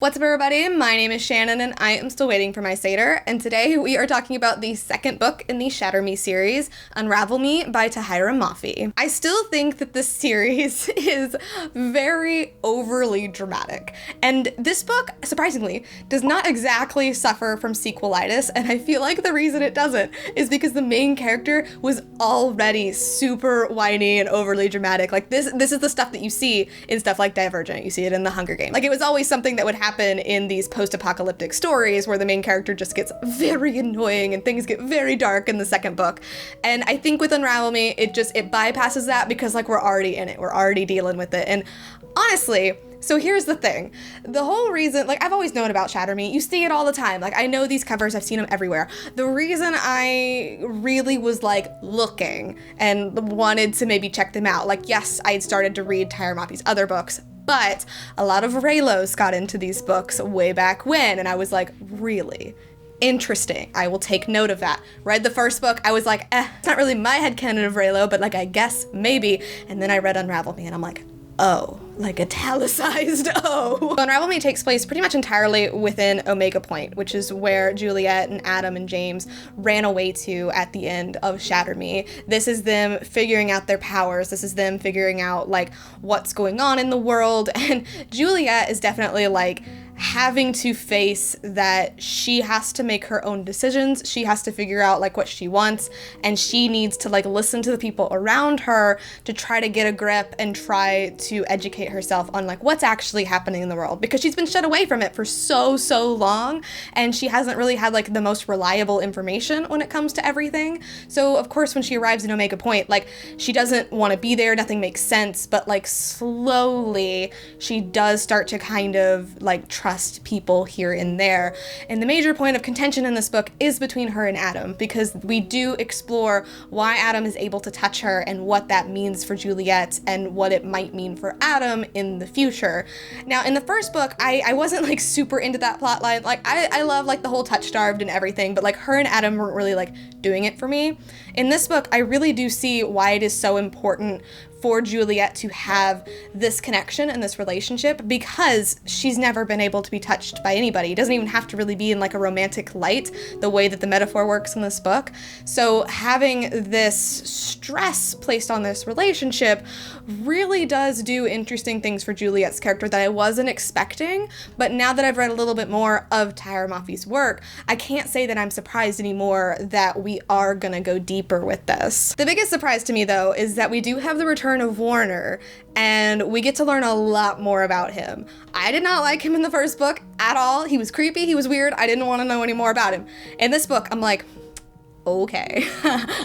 What's up, everybody? My name is Shannon and I am still waiting for my Satyr, and today we are talking about the second book in the Shatter Me series, Unravel Me by Tahereh Mafi. I still think that this series is very overly dramatic, and this book, surprisingly, does not exactly suffer from sequelitis, and I feel like the reason it doesn't is because the main character was already super whiny and overly dramatic. Like, this is the stuff that you see in stuff like Divergent. You see it in The Hunger Games. Like, it was always something that would happen in these post-apocalyptic stories where the main character just gets very annoying and things get very dark in the second book. And I think with Unravel Me, it bypasses that because, like, we're already in it. We're already dealing with it. And honestly, so here's the thing. The whole reason, like, I've always known about Shatter Me. You see it all the time. Like, I know these covers. I've seen them everywhere. The reason I really was, like, looking and wanted to maybe check them out, like, yes, I had started to read Tahereh Mafi's other books, but a lot of Raylos got into these books way back when, and I was like, really? Interesting. I will take note of that. Read the first book, I was like, it's not really my headcanon of Raylo, but, like, I guess maybe. And then I read Unravel Me, and I'm like, oh, like italicized oh. Unravel Me takes place pretty much entirely within Omega Point, which is where Juliet and Adam and James ran away to at the end of Shatter Me. This is them figuring out their powers. This is them figuring out, like, what's going on in the world. And Juliet is definitely, like, having to face that she has to make her own decisions. She has to figure out, like, what she wants, and she needs to, like, listen to the people around her to try to get a grip and try to educate herself on, like, what's actually happening in the world, because she's been shut away from it for so long, and she hasn't really had, like, the most reliable information when it comes to everything. So of course when she arrives in Omega Point, like, she doesn't want to be there, nothing makes sense, but, like, slowly she does start to kind of, like, trust people here and there. And the major point of contention in this book is between her and Adam, because we do explore why Adam is able to touch her and what that means for Juliet and what it might mean for Adam in the future. Now, in the first book, I wasn't, like, super into that plot line. Like, I love, like, the whole touch-starved and everything, but, like, her and Adam weren't really, like, doing it for me. In this book, I really do see why it is so important for Juliet to have this connection and this relationship, because she's never been able to be touched by anybody. It doesn't even have to really be in, like, a romantic light, the way that the metaphor works in this book. So having this stress placed on this relationship really does do interesting things for Juliet's character that I wasn't expecting. But now that I've read a little bit more of Tahereh Mafi's work, I can't say that I'm surprised anymore that we are gonna go deeper with this. The biggest surprise to me, though, is that we do have the return of Warner, and we get to learn a lot more about him. I did not like him in the first book at all. He was creepy, he was weird, I didn't want to know any more about him. In this book, I'm like, okay,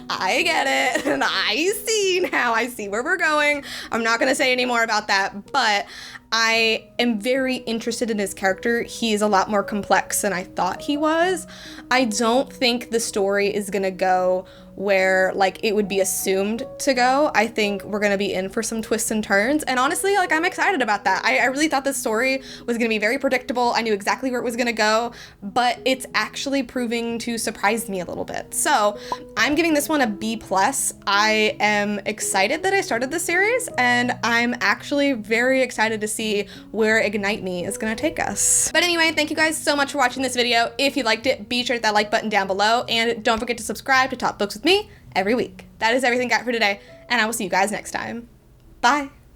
I get it, and I see now, I see where we're going. I'm not gonna say any more about that, but I am very interested in his character. He is a lot more complex than I thought he was. I don't think the story is gonna go where, like, it would be assumed to go. I think we're gonna be in for some twists and turns, and honestly, like, I'm excited about that. I really thought this story was gonna be very predictable. I knew exactly where it was gonna go, but it's actually proving to surprise me a little bit. So I'm giving this one a B+. I am excited that I started this series, and I'm actually very excited to see where Ignite Me is gonna take us. But anyway, thank you guys so much for watching this video. If you liked it, be sure to hit that like button down below, and don't forget to subscribe to Talk Books with me every week. That is everything I got for today, and I will see you guys next time. Bye.